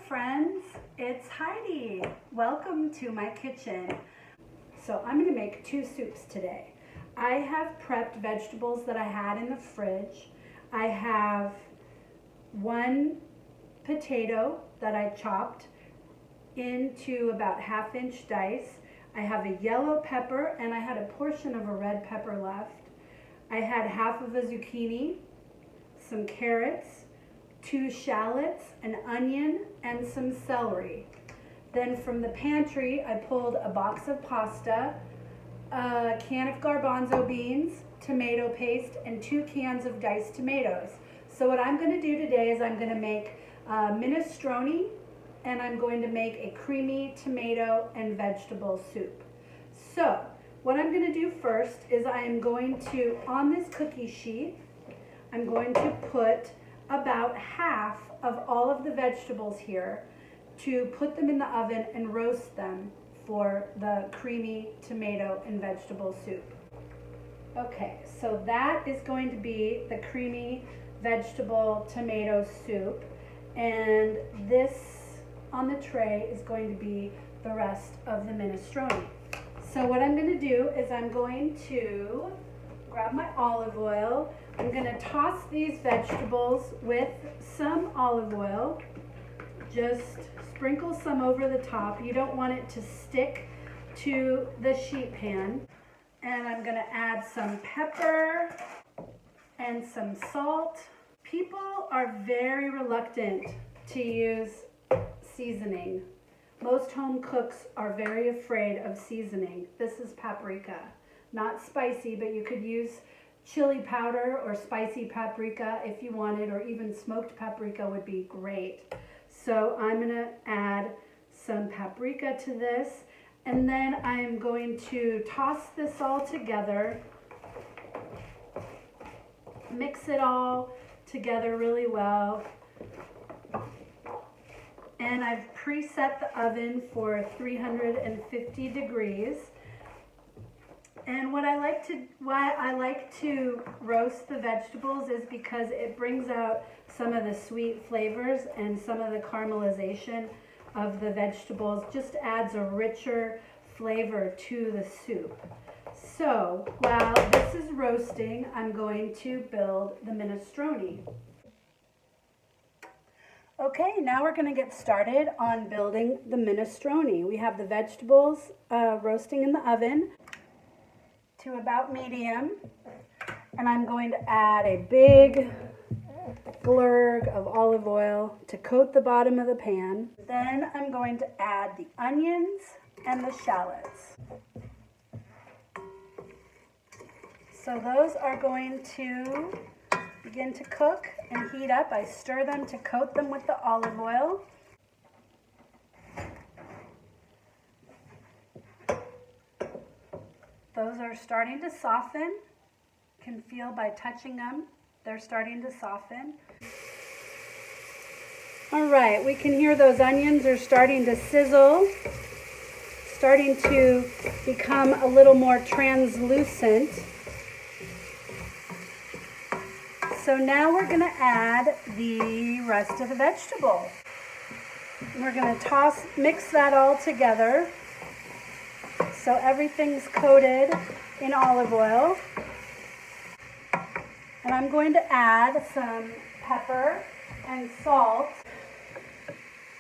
friends, it's Heidi. Welcome to my kitchen. So I'm going to make two soups today. I have prepped vegetables that I had in the fridge. I have one potato that I chopped into about 1/2 inch dice. I have a yellow pepper and I had a portion of a red pepper left. I had half of a zucchini, some carrots, 2 shallots, an onion, and some celery. Then from the pantry, I pulled a box of pasta, a can of garbanzo beans, tomato paste, and 2 cans of diced tomatoes. So what I'm going to do today is I'm going to make minestrone, and I'm going to make a creamy tomato and vegetable soup. So what I'm going to do first is I am going to, on this cookie sheet, I'm going to put about half of all of the vegetables here to put them in the oven and roast them for the creamy tomato and vegetable soup. Okay, so that is going to be the creamy vegetable tomato soup, and this on the tray is going to be the rest of the minestrone. So what I'm going to do is I'm going to grab my olive oil. I'm going to toss these vegetables with some olive oil. Just sprinkle some over the top. You don't want it to stick to the sheet pan. And I'm going to add some pepper and some salt. People are very reluctant to use seasoning. Most home cooks are very afraid of seasoning. This is paprika. Not spicy, but you could use chili powder or spicy paprika if you wanted, or even smoked paprika would be great. So I'm going to add some paprika to this, and then I'm going to toss this all together, mix it all together really well, and I've preset the oven for 350 degrees. And why I like to roast the vegetables is because it brings out some of the sweet flavors, and some of the caramelization of the vegetables just adds a richer flavor to the soup. So while this is roasting, I'm going to build the minestrone. Okay, now we're going to get started on building the minestrone. We have the vegetables roasting in the oven to about medium, and I'm going to add a big glurg of olive oil to coat the bottom of the pan. Then I'm going to add the onions and the shallots. So those are going to begin to cook and heat up. I stir them to coat them with the olive oil. Those are starting to soften. You can feel by touching them, they're starting to soften. All right, we can hear those onions are starting to sizzle, starting to become a little more translucent. So now we're going to add the rest of the vegetable. We're going to mix that all together so everything's coated in olive oil. And I'm going to add some pepper and salt.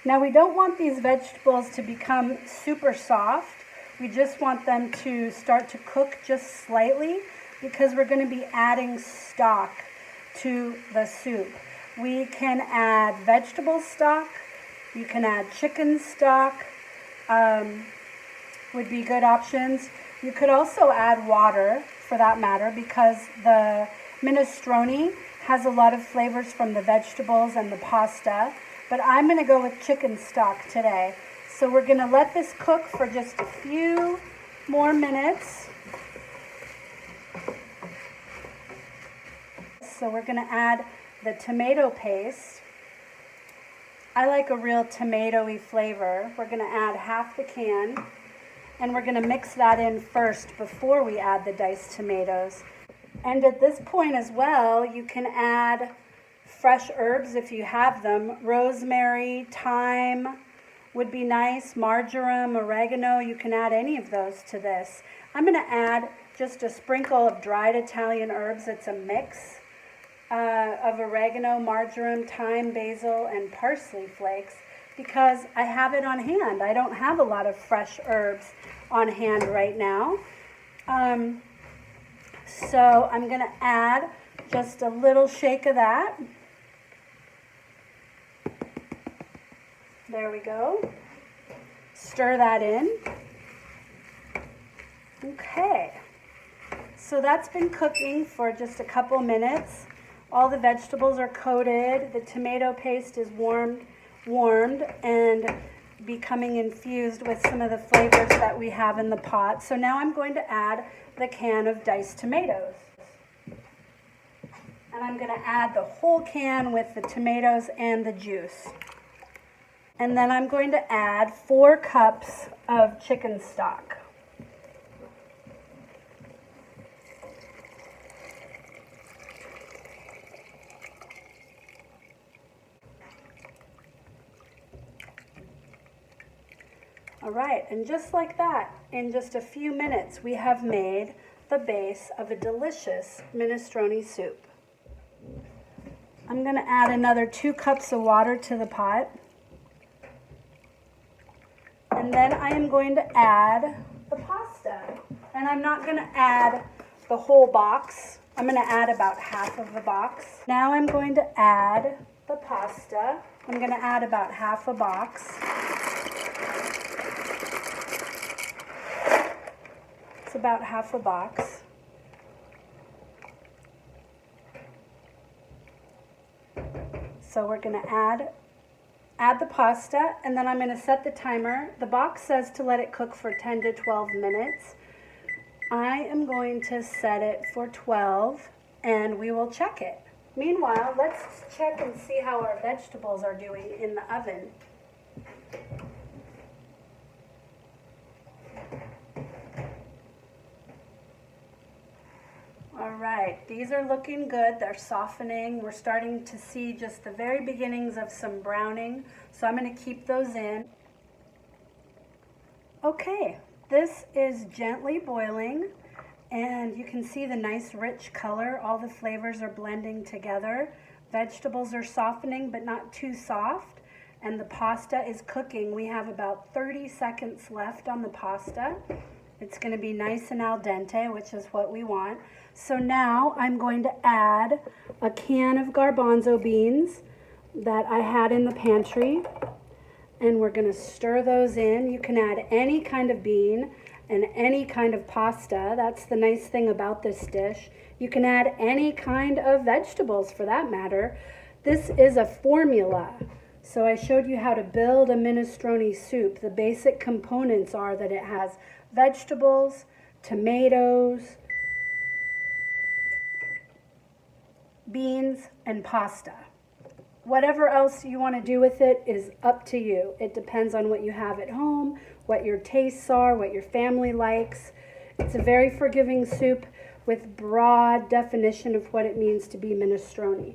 Now we don't want these vegetables to become super soft. We just want them to start to cook just slightly, because we're going to be adding stock to the soup. We can add vegetable stock. You can add chicken stock. Would be good options. You could also add water, for that matter, because the minestrone has a lot of flavors from the vegetables and the pasta, but I'm going to go with chicken stock today. So we're going to let this cook for just a few more minutes. So we're going to add the tomato paste. I like a real tomatoey flavor. We're going to add half the can, and we're going to mix that in first before we add the diced tomatoes. And at this point as well, you can add fresh herbs if you have them. Rosemary, thyme would be nice. Marjoram, oregano, you can add any of those to this. I'm going to add just a sprinkle of dried Italian herbs. It's a mix of oregano, marjoram, thyme, basil, and parsley flakes because I have it on hand. I don't have a lot of fresh herbs on hand right now. So I'm going to add just a little shake of that. There we go. Stir that in. Okay. So that's been cooking for just a couple minutes. All the vegetables are coated. The tomato paste is warmed and becoming infused with some of the flavors that we have in the pot. So now I'm going to add the can of diced tomatoes. And I'm going to add the whole can with the tomatoes and the juice. And then I'm going to add 4 cups of chicken stock. All right, and just like that, in just a few minutes, we have made the base of a delicious minestrone soup. I'm going to add another 2 cups of water to the pot. And then I am going to add the pasta. And I'm not going to add the whole box. I'm going to add about half of the box. Now I'm going to add the pasta. I'm going to add about half a box. It's about half a box. So we're going to add the pasta, and then I'm going to set the timer. The box says to let it cook for 10 to 12 minutes. I am going to set it for 12, and we will check it. Meanwhile, let's check and see how our vegetables are doing in the oven. All right, these are looking good. They're softening. We're starting to see just the very beginnings of some browning. So I'm going to keep those in. Okay, this is gently boiling, and you can see the nice rich color. All the flavors are blending together. Vegetables are softening, but not too soft. And the pasta is cooking. We have about 30 seconds left on the pasta. It's going to be nice and al dente, which is what we want. So now I'm going to add a can of garbanzo beans that I had in the pantry. And we're going to stir those in. You can add any kind of bean and any kind of pasta. That's the nice thing about this dish. You can add any kind of vegetables for that matter. This is a formula. So I showed you how to build a minestrone soup. The basic components are that it has vegetables, tomatoes, beans, and pasta. Whatever else you want to do with it is up to you. It depends on what you have at home, what your tastes are, what your family likes. It's a very forgiving soup with broad definition of what it means to be minestrone.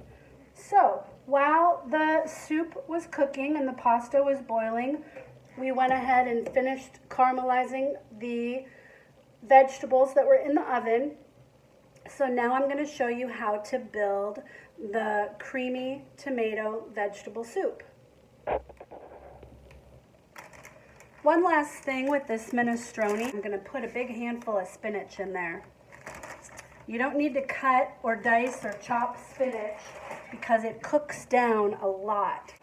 So, while the soup was cooking and the pasta was boiling, we went ahead and finished caramelizing the vegetables that were in the oven. So now I'm going to show you how to build the creamy tomato vegetable soup. One last thing with this minestrone, I'm going to put a big handful of spinach in there. You don't need to cut or dice or chop spinach because it cooks down a lot.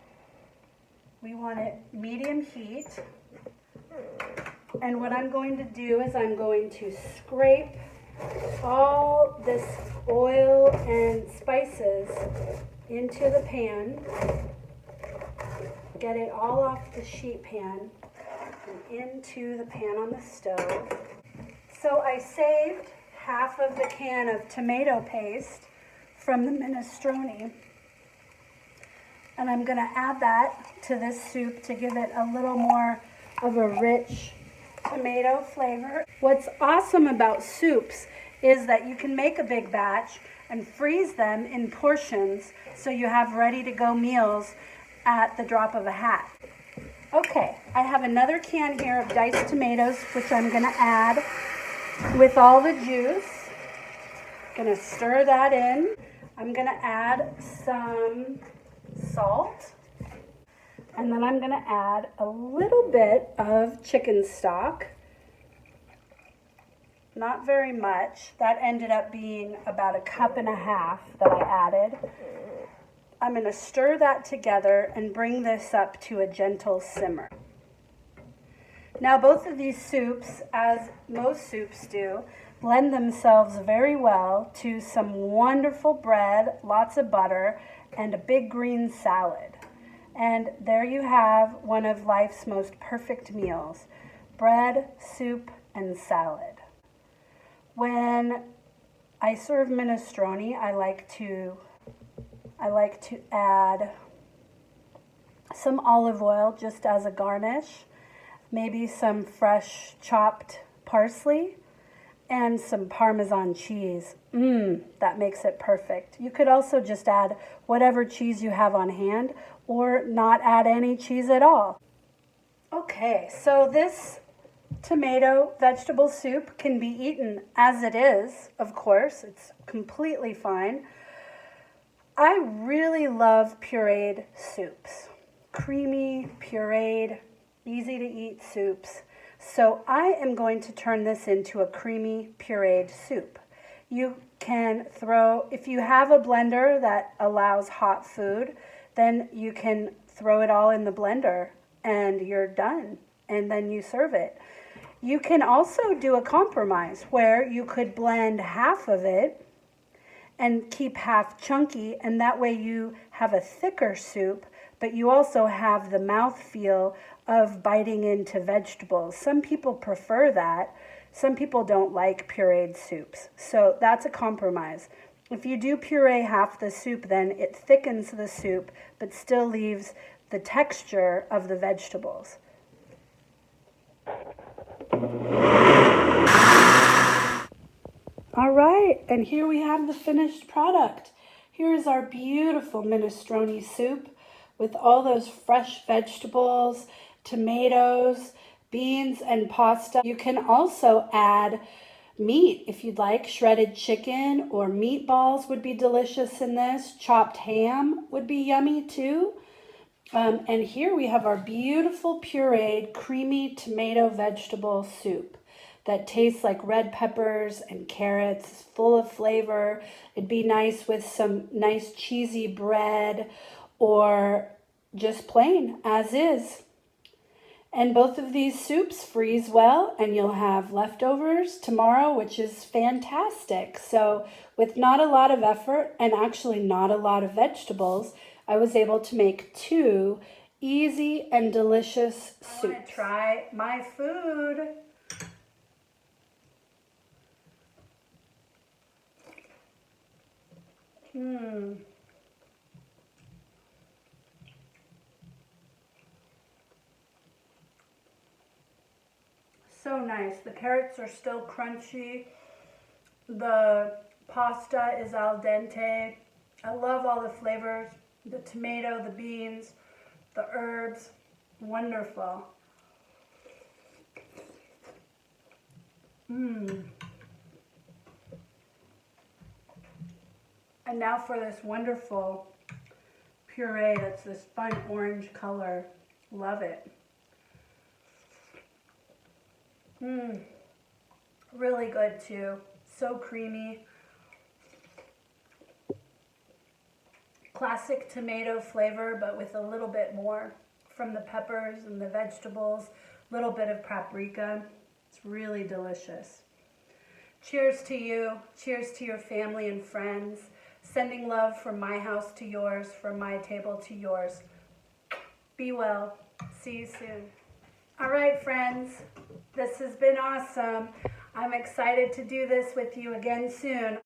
We want it medium heat. And what I'm going to do is I'm going to scrape all this oil and spices into the pan. Get it all off the sheet pan and into the pan on the stove. So I saved half of the can of tomato paste from the minestrone. And I'm going to add that to this soup to give it a little more of a rich tomato flavor. What's awesome about soups is that you can make a big batch and freeze them in portions so you have ready to go meals at the drop of a hat. Okay, I have another can here of diced tomatoes, which I'm gonna add with all the juice. Gonna stir that in. I'm gonna add some salt. And then I'm gonna add a little bit of chicken stock. Not very much. That ended up being about 1.5 cups that I added. I'm gonna stir that together and bring this up to a gentle simmer. Now both of these soups, as most soups do, blend themselves very well to some wonderful bread, lots of butter, and a big green salad. And there you have one of life's most perfect meals: bread, soup, and salad. When I serve minestrone, I like to add some olive oil just as a garnish, maybe some fresh chopped parsley, and some Parmesan cheese. That makes it perfect. You could also just add whatever cheese you have on hand, or not add any cheese at all. Okay, so this tomato vegetable soup can be eaten as it is, of course. It's completely fine. I really love pureed soups. Creamy, pureed, easy to eat soups. So I am going to turn this into a creamy pureed soup. You can throw, if you have a blender that allows hot food, then you can throw it all in the blender and you're done, and then you serve it. You can also do a compromise where you could blend half of it and keep half chunky, and that way you have a thicker soup, but you also have the mouthfeel of biting into vegetables. Some people prefer that. Some people don't like pureed soups. So that's a compromise. If you do puree half the soup, then it thickens the soup, but still leaves the texture of the vegetables. All right, and here we have the finished product. Here is our beautiful minestrone soup with all those fresh vegetables, tomatoes, beans, and pasta. You can also add meat if you'd like. Shredded chicken or meatballs would be delicious in this. Chopped ham would be yummy too. And here we have our beautiful pureed creamy tomato vegetable soup that tastes like red peppers and carrots. It's full of flavor. It'd be nice with some nice cheesy bread or just plain as is. And both of these soups freeze well, and you'll have leftovers tomorrow, which is fantastic. So with not a lot of effort and actually not a lot of vegetables, I was able to make 2 easy and delicious soups. I want to try my food. So nice. The carrots are still crunchy. The pasta is al dente. I love all the flavors. The tomato, the beans, the herbs. Wonderful. And now for this wonderful puree that's this fun orange color. Love it. Really good too. So creamy. Classic tomato flavor, but with a little bit more from the peppers and the vegetables. A little bit of paprika. It's really delicious. Cheers to you. Cheers to your family and friends. Sending love from my house to yours, from my table to yours. Be well. See you soon. All right, friends. This has been awesome. I'm excited to do this with you again soon.